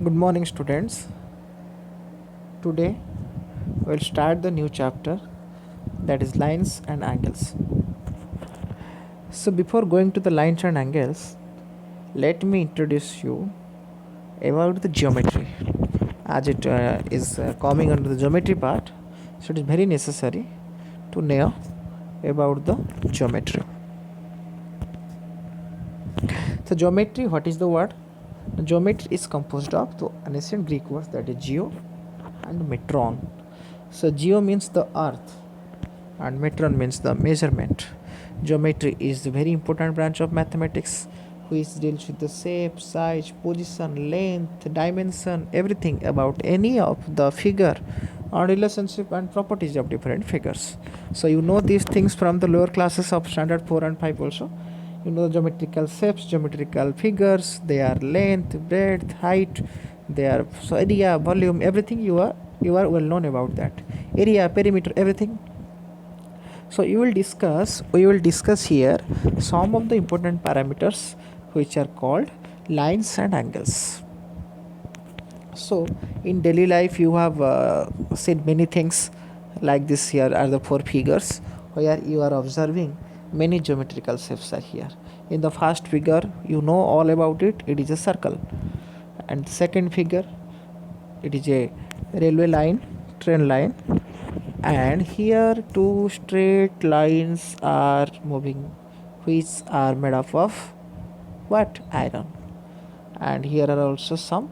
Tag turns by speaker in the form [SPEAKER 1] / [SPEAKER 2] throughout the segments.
[SPEAKER 1] Good morning, students. Today we'll start the new chapter, that is lines and angles. So, before going to the lines and angles, let me introduce you about the geometry. As it is coming under the geometry part, so it is very necessary to know about the geometry. So, geometry, what is the word? Geometry is composed of the ancient Greek words, that is geo and metron. So, geo means the earth and metron means the measurement. Geometry is a very important branch of mathematics which deals with the shape, size, position, length, dimension, everything about any of the figure or relationship and properties of different figures. So you know these things from the lower classes of standard 4 and 5 also. You know the geometrical shapes, geometrical figures, their length, breadth, height, their so area, volume, everything you are well known about that. Area, perimeter, everything. So we will discuss here some of the important parameters which are called lines and angles. So in daily life you have seen many things like this. Here are the four figures where you are observing many geometrical shapes are here. In the first figure you know all about it, it is a circle. And the second figure, it is a railway line, train line. And here two straight lines are moving which are made up of what? Iron. And here are also some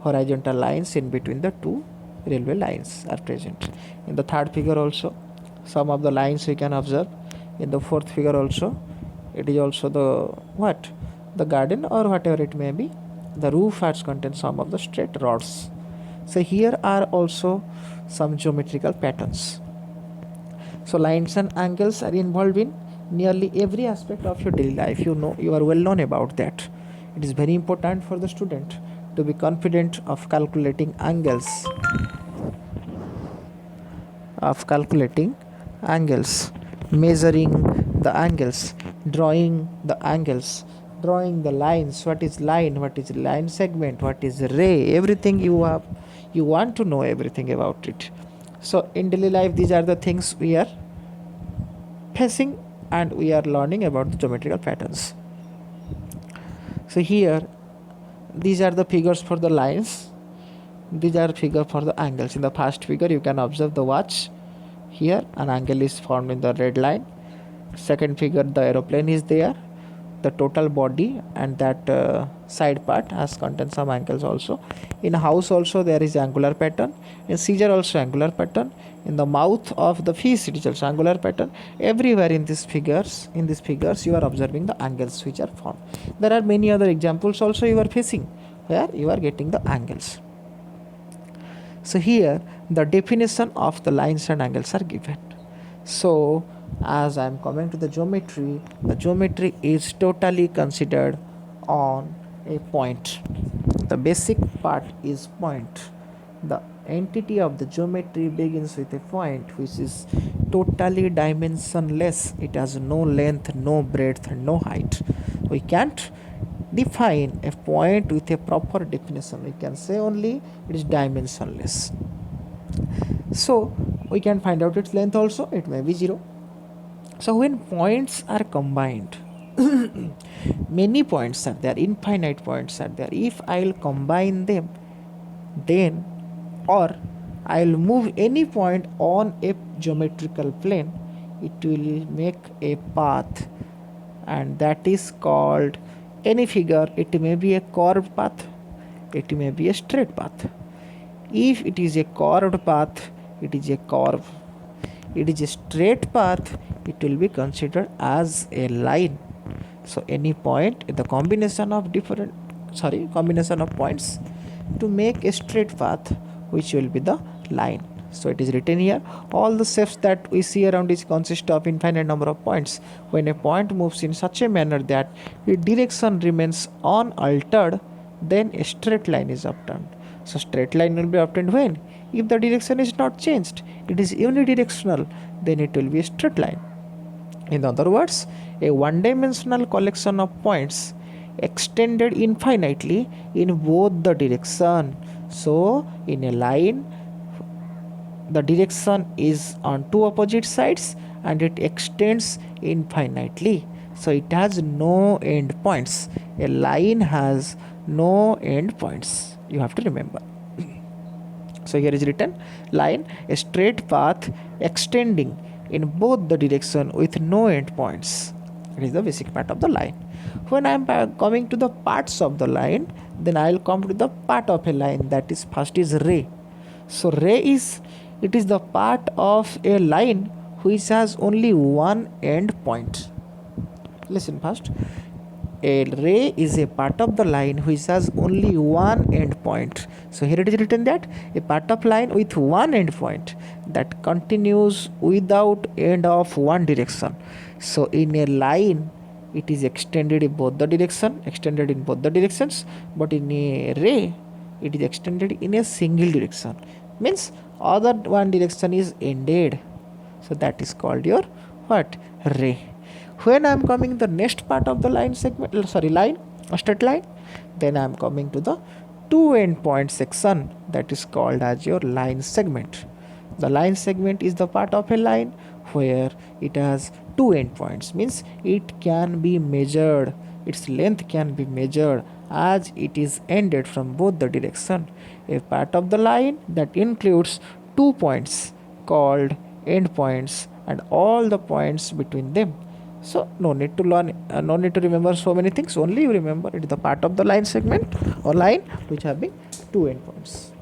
[SPEAKER 1] horizontal lines in between the two railway lines are present. In the third figure also some of the lines we can observe. In the fourth figure also it is also the what? The garden or whatever it may be. The roof has contained some of the straight rods. So here are also some geometrical patterns. So lines and angles are involved in nearly every aspect of your daily life. You know, you are well known about that. It is very important for the student to be confident of calculating angles, measuring the angles, drawing the angles, drawing the lines. What is line? What is line segment? What is ray? Everything you want to know everything about it. So in daily life, these are the things we are facing and we are learning about the geometrical patterns. So here these are the figures for the lines, these are figure for the angles. In the first figure you can observe the watch. Here an angle is formed in the red line. Second figure, the aeroplane is there, the total body and that side part has contained some angles also. In a house also there is angular pattern. In scissor also angular pattern. In the mouth of the fish it is also angular pattern. Everywhere in these figures you are observing the angles which are formed. There are many other examples also you are facing where you are getting the angles. So here the definition of the lines and angles are given. So as I am coming to the geometry is totally considered on a point. The basic part is point. The entity of the geometry begins with a point which is totally dimensionless. It has no length, no breadth, and no height. We can't define a point with a proper definition. We can say only it is dimensionless. So we can find out its length also, it may be 0. So when points are combined, many points are there, infinite points are there. If I will combine them, then or I will move any point on a geometrical plane, it will make a path, and that is called any figure. It may be a curved path, it may be a straight path. If it is a curved path, it is a curve. It is a straight path, it will be considered as a line. So any point, the combination of points to make a straight path, which will be the line. So it is written here, all the shapes that we see around it consist of infinite number of points. When a point moves in such a manner that its direction remains unaltered, then a straight line is obtained. So straight line will be obtained when? If the direction is not changed, it is unidirectional, then it will be a straight line. In other words, a one-dimensional collection of points extended infinitely in both the direction. So in a line, the direction is on two opposite sides and it extends infinitely, so it has no end points. A line has no end points, you have to remember. So here is written line, a straight path extending in both the direction with no end points. It is the basic part of the line. When I am coming to the parts of the line, then I will come to the part of a line, that is first is ray. So ray is, it is the part of a line which has only one end point. Listen first. A ray is a part of the line which has only one end point. So here it is written that a part of line with one end point that continues without end of one direction. So in a line, it is extended in both the directions, but in a ray, it is extended in a single direction. Means other one direction is ended. So that is called your what? Ray. When I am coming the next part of the line segment, line, straight line, then I am coming to the two end point section, that is called as your line segment. The line segment is the part of a line where it has two end points, means it can be measured, its length can be measured as it is ended from both the direction. A part of the line that includes 2 points called end points and all the points between them. So no need to learn, no need to remember so many things, only you remember it is the part of the line segment or line which having two endpoints.